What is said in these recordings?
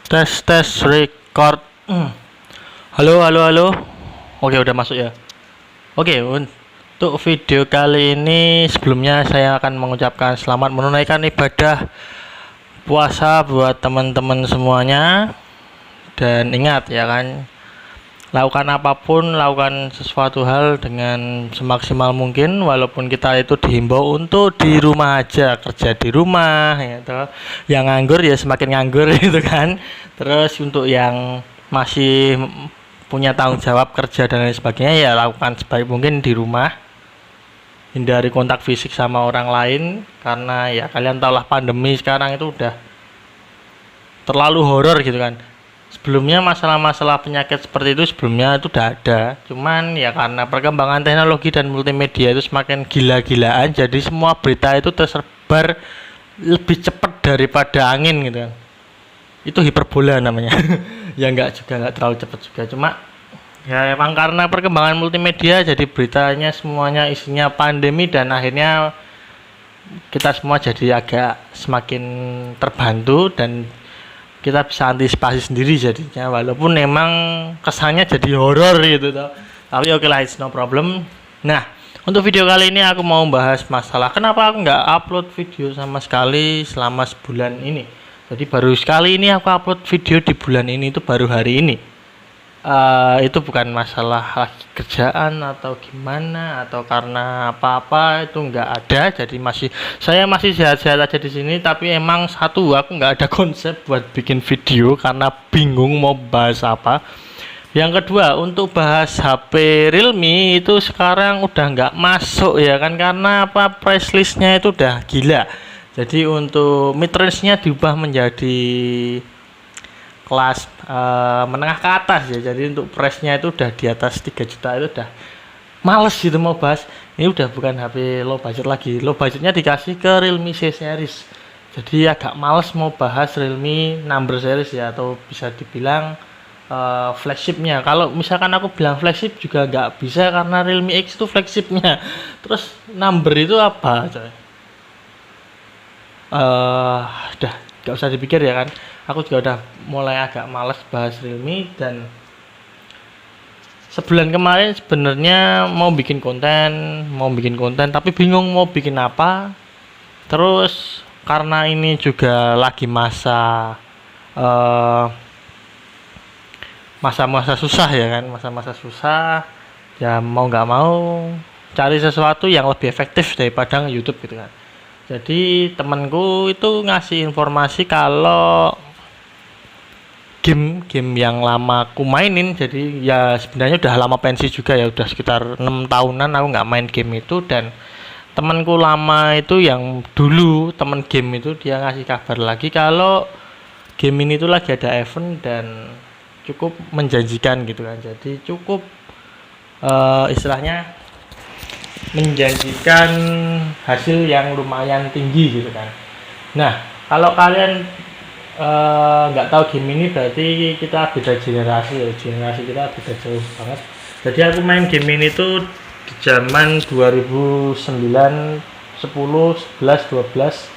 Tes record. Halo, halo, halo. Oke, udah masuk ya. Oke, untuk video kali ini sebelumnya saya akan mengucapkan selamat menunaikan ibadah puasa buat teman-teman semuanya. Dan ingat ya kan, lakukan apapun, lakukan sesuatu hal dengan semaksimal mungkin, walaupun kita itu dihimbau untuk di rumah aja, kerja di rumah gitu. Yang nganggur ya semakin nganggur gitu kan. Terus untuk yang masih punya tanggung jawab kerja dan lain sebagainya, ya lakukan sebaik mungkin di rumah. Hindari kontak fisik sama orang lain, karena ya kalian tahulah pandemi sekarang itu udah terlalu horor gitu kan. Sebelumnya masalah-masalah penyakit seperti itu sebelumnya itu udah ada, cuman ya karena perkembangan teknologi dan multimedia itu semakin gila-gilaan, jadi semua berita itu tersebar lebih cepat daripada angin gitu kan. Itu hiperbola namanya. Ya enggak juga, enggak terlalu cepat juga, cuma ya emang karena perkembangan multimedia jadi beritanya semuanya isinya pandemi, dan akhirnya kita semua jadi agak semakin terbantu dan kita bisa antisipasi sendiri jadinya, walaupun emang kesannya jadi horor gitu toh. Tapi oke lah, it's no problem. Nah, untuk video kali ini aku mau bahas masalah kenapa aku nggak upload video sama sekali selama sebulan ini. Jadi baru sekali ini aku upload video di bulan ini, itu baru hari ini. Itu bukan masalah lagi kerjaan atau gimana atau karena apa-apa, itu nggak ada. Jadi saya masih sehat-sehat aja di sini, tapi emang satu, aku nggak ada konsep buat bikin video karena bingung mau bahas apa. Yang kedua, untuk bahas HP Realme itu sekarang udah nggak masuk ya kan, karena apa, price listnya itu udah gila. Jadi untuk mid range-nya diubah menjadi kelas menengah ke atas ya. Jadi untuk price-nya itu udah di atas 3 juta, itu udah males gitu mau bahas. Ini udah bukan HP low budget lagi. Low budgetnya dikasih ke Realme C series. Jadi agak males mau bahas Realme number series ya, atau bisa dibilang flagshipnya. Kalau misalkan aku bilang flagship juga nggak bisa, karena Realme X itu flagshipnya. Terus number itu apa coy? Udah nggak usah dipikir ya kan. Aku juga udah mulai agak males bahas Realme, dan sebulan kemarin sebenarnya mau bikin konten tapi bingung mau bikin apa. Terus karena ini juga lagi masa-masa susah ya kan, masa-masa susah ya, mau nggak mau cari sesuatu yang lebih efektif daripada YouTube gitu kan. Jadi temanku itu ngasih informasi kalau game yang lama aku mainin, jadi ya sebenarnya udah lama pensi juga ya, udah sekitar 6 tahunan aku nggak main game itu. Dan temanku lama itu yang dulu temen game itu, dia ngasih kabar lagi kalau game ini tuh lagi ada event dan cukup menjanjikan gitu kan. Jadi cukup istilahnya menjanjikan hasil yang lumayan tinggi gitu kan. Nah, kalau kalian nggak tahu game ini, berarti kita beda generasi ya, generasi kita beda jauh banget. Jadi aku main game ini tuh di zaman 2009, 10, 11, 12,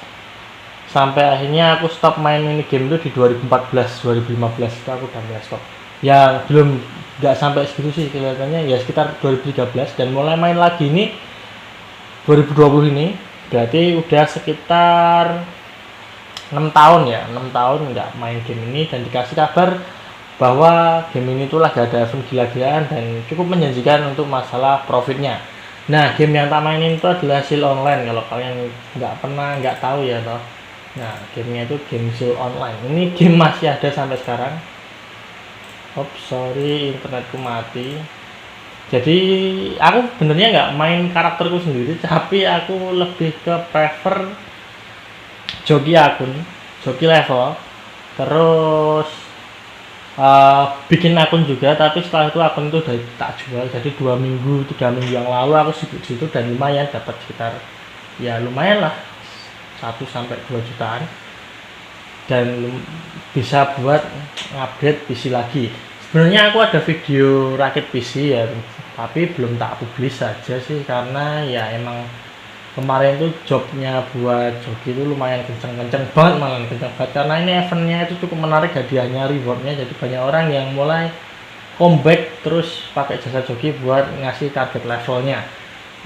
sampai akhirnya aku stop main ini game itu di 2014, 2015 itu aku udah mulai stop. Ya belum, nggak sampai segitu sih kelihatannya, ya sekitar 2013, dan mulai main lagi ini 2020 ini, berarti udah sekitar 6 tahun ya, 6 tahun nggak main game ini. Dan dikasih kabar bahwa game ini tuh lagi ada event gila-gilaan dan cukup menjanjikan untuk masalah profitnya. Nah, game yang tak mainin itu adalah Seal Online. Kalau kalian nggak tahu ya toh. Nah, gamenya itu game Seal Online. Ini game masih ada sampai sekarang. Sorry, internetku mati. Jadi aku benernya nggak main karakterku sendiri, tapi aku lebih ke prefer joki akun, joki level, terus bikin akun juga. Tapi setelah itu akun itu udah tak jual. Jadi 2 minggu 3 minggu yang lalu aku sibuk situ, dan lumayan dapat sekitar, ya lumayan lah 1-2 jutaan, dan bisa buat upgrade PC lagi. Sebenarnya aku ada video rakit PC ya, tapi belum tak publish saja sih, karena ya emang kemarin tuh jobnya buat joki itu lumayan kenceng-kenceng banget, malah kenceng banget karena ini eventnya itu cukup menarik, hadiahnya, rewardnya, jadi banyak orang yang mulai comeback terus pakai jasa joki buat ngasih target levelnya.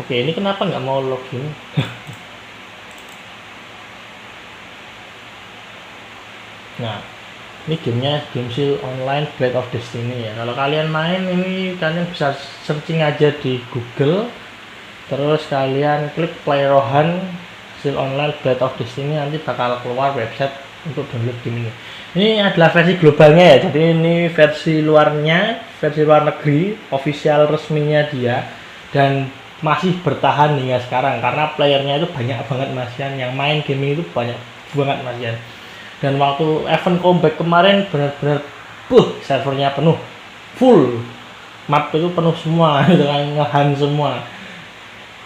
Oke, ini kenapa nggak mau login? Nah, ini gamenya game Seal Online Blade of Destiny ya. Kalau kalian main ini, kalian bisa searching aja di Google, terus kalian klik Play Rohan Seal Online Blade of Destiny, nanti bakal keluar website untuk download game ini. Ini adalah versi globalnya ya, jadi ini versi luarnya, versi luar negeri, official resminya dia, dan masih bertahan hingga sekarang karena playernya itu banyak banget masian, yang main gaming itu banyak banget masian. Dan waktu event comeback kemarin benar-benar servernya penuh, full, map itu penuh semua gitu kan, ngehan semua,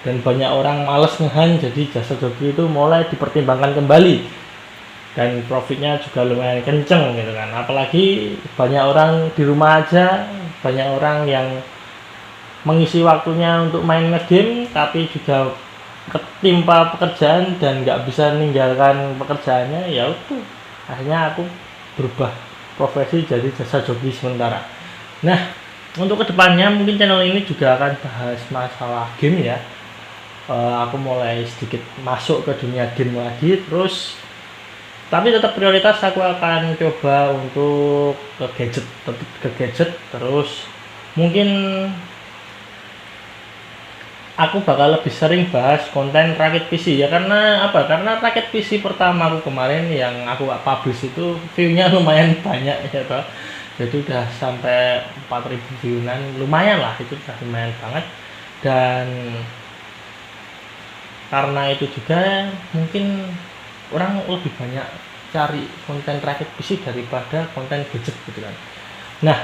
dan banyak orang males ngehan, jadi jasa joki itu mulai dipertimbangkan kembali dan profitnya juga lumayan kenceng gitu kan. Apalagi banyak orang di rumah aja, banyak orang yang mengisi waktunya untuk main ngegame tapi juga ketimpa pekerjaan dan nggak bisa meninggalkan pekerjaannya, ya udah akhirnya aku berubah profesi jadi jasa joki sementara. Nah, untuk kedepannya mungkin channel ini juga akan bahas masalah game ya. Aku mulai sedikit masuk ke dunia game lagi, terus tapi tetap prioritas aku akan coba untuk ke gadget, terus mungkin aku bakal lebih sering bahas konten rakit PC ya, karena apa? Karena rakit PC pertama aku kemarin yang aku publish itu view-nya lumayan banyak ya toh. Jadi udah sampai 4.000 view-an, lumayan lah, itu udah lumayan banget. Dan karena itu juga mungkin orang lebih banyak cari konten rakit PC daripada konten gadget gitu kan. Nah,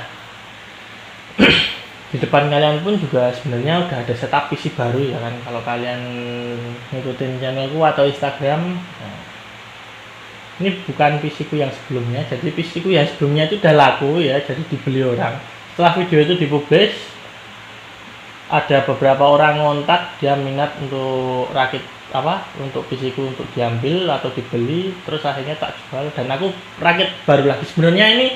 di depan kalian pun juga sebenarnya udah ada setup PC baru ya kan, kalau kalian ngikutin channelku atau Instagram. Nah, ini bukan PC ku yang sebelumnya, jadi PC ku yang sebelumnya itu udah laku ya, jadi dibeli orang. Setelah video itu dipublish, ada beberapa orang ngontak dia minat untuk rakit untuk PC ku untuk diambil atau dibeli, terus akhirnya tak jual dan aku rakit baru lagi. Sebenarnya ini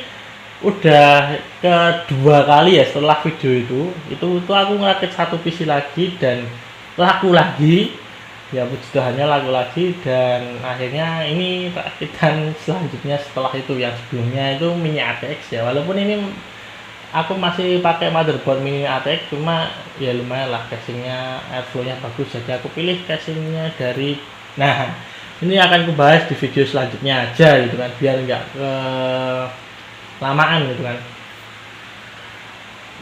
udah kedua kali ya setelah video itu aku ngerakit satu PC lagi dan laku lagi ya, puji Tuhannya laku lagi. Dan akhirnya ini rakitan selanjutnya setelah itu, yang sebelumnya itu mini ATX ya, walaupun ini aku masih pakai motherboard mini ATX, cuma ya lumayan lah, casingnya airflow nya bagus, jadi aku pilih casingnya dari, nah ini akan aku bahas di video selanjutnya aja gitu kan, biar nggak ke lamaan gitu kan.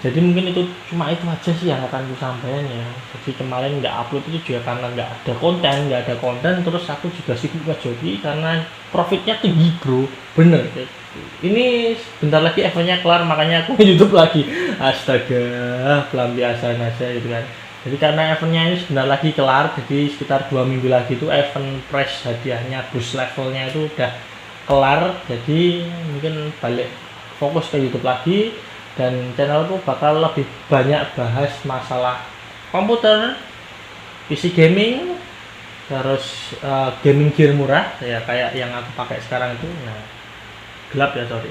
Jadi mungkin itu cuma itu aja sih yang akan aku sampaikan ya. Jadi kemarin nggak upload itu juga karena nggak ada konten, terus aku juga sibuk ngejoki karena profitnya tinggi bro, bener. Ini bentar lagi eventnya kelar, makanya aku YouTube lagi, astaga, pelampiasan aja gitu kan. Jadi karena eventnya ini sebentar lagi kelar, jadi sekitar 2 minggu lagi itu event prize hadiahnya boost levelnya itu udah kelar, jadi mungkin balik fokus ke YouTube lagi, dan channelku bakal lebih banyak bahas masalah komputer, PC gaming, terus gaming gear murah ya kayak yang aku pakai sekarang itu. Nah, gelap ya sorry.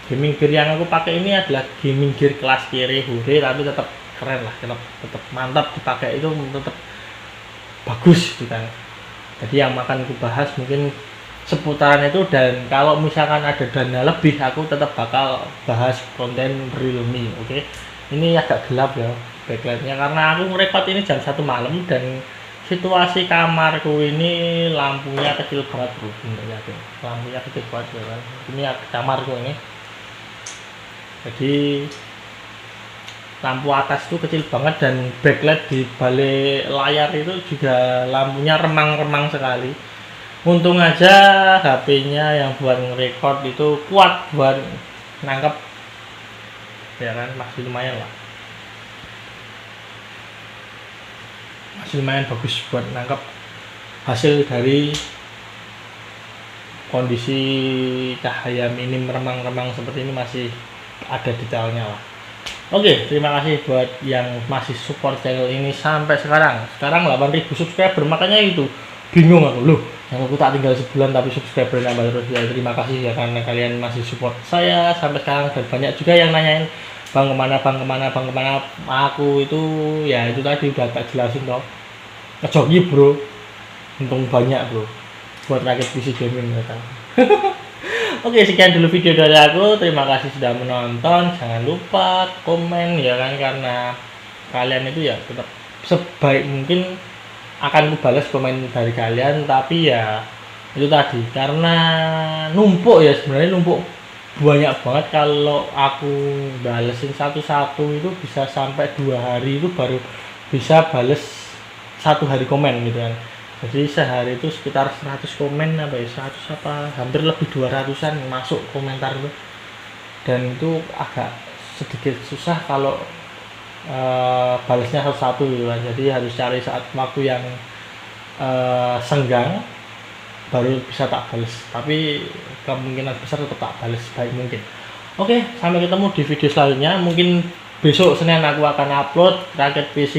Gaming gear yang aku pakai ini adalah gaming gear kelas kiri hure, tapi tetap keren lah, tetap mantap dipakai, itu tetap bagus gitu kan. Jadi yang akan aku bahas mungkin seputaran itu, dan kalau misalkan ada dana lebih aku tetap bakal bahas konten Realme. Oke. Ini agak gelap ya backlightnya karena aku ngerekord ini jam 1 malam dan situasi kamarku ini lampunya kecil banget bro, yakin lampunya kecil banget ya kan. Ini kamarku ini, jadi lampu atas itu kecil banget dan backlight di balik layar itu juga lampunya remang-remang sekali. Untung aja HP-nya yang buat ngerekord itu kuat buat nangkep ya kan, masih lumayan lah, masih lumayan bagus buat nangkep hasil dari kondisi cahaya minim remang-remang seperti ini, masih ada detailnya lah. Oke, terima kasih buat yang masih support channel ini sampai sekarang. Sekarang 8.000 subscriber, makanya itu bingung aku loh. Yang aku tak tinggal sebulan tapi subscriber nambah terus. Ya terima kasih ya karena kalian masih support saya sampai sekarang, dan banyak juga yang nanyain bang kemana, bang kemana, bang kemana. Aku itu ya itu tadi udah tak jelasin toh. Ngejoki bro, untung banyak bro buat rakyat PC gaming ya kan. Oke, sekian dulu video dari aku. Terima kasih sudah menonton. Jangan lupa komen ya kan, karena kalian itu ya tetap sebaik mungkin akan kubalas komen dari kalian, tapi ya itu tadi karena numpuk ya, sebenarnya numpuk banyak banget. Kalau aku balesin satu-satu itu bisa sampai 2 hari itu baru bisa bales 1 hari komen gitu kan. Jadi sehari itu sekitar 100 komen apa ya, 100 apa hampir lebih 200-an masuk komentar itu, dan itu agak sedikit susah kalau balasnya satu-satu gitu kan. Jadi harus cari saat waktu yang senggang baru bisa tak balas, tapi kemungkinan besar tetap tak balas baik mungkin. Oke, sampai ketemu di video selanjutnya. Mungkin besok Senin aku akan upload rakit PC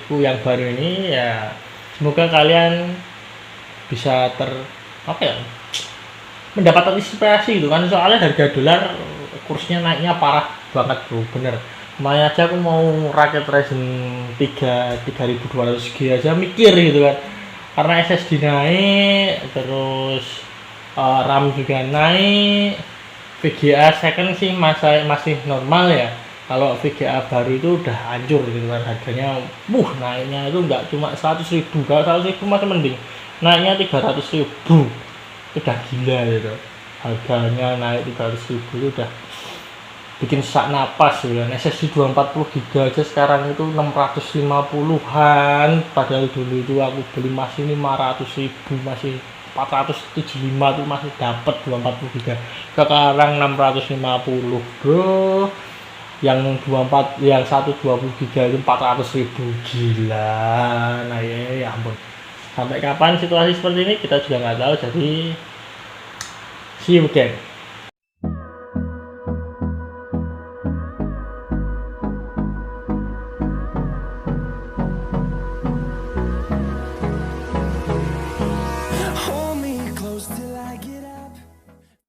ku yang baru ini ya. Semoga kalian bisa apa ya, mendapatkan inspirasi gitu kan, soalnya harga dolar kursnya naiknya parah banget bro, bener. Kemarin aja aku mau rakit Ryzen 3 3200G aja mikir gitu kan, karena SSD naik, terus RAM juga naik. VGA second sih masih normal ya. Kalau VGA baru itu udah hancur gitu kan, harganya naiknya itu nggak cuma 100.000. Kalau 100.000 masih mending, naiknya 300.000 udah gila gitu. Harganya naik 300.000 itu udah bikin sesak napas gitu kan. SSD 240 GB aja sekarang itu 650-an, padahal dulu itu aku beli masih 500.000, masih 475 tuh masih dapat 240 GB. Sekarang 650 bro. Yang 120 GB itu 400.000, gila. Nah ya ampun, sampai kapan situasi seperti ini kita juga nggak tahu. Jadi see you again.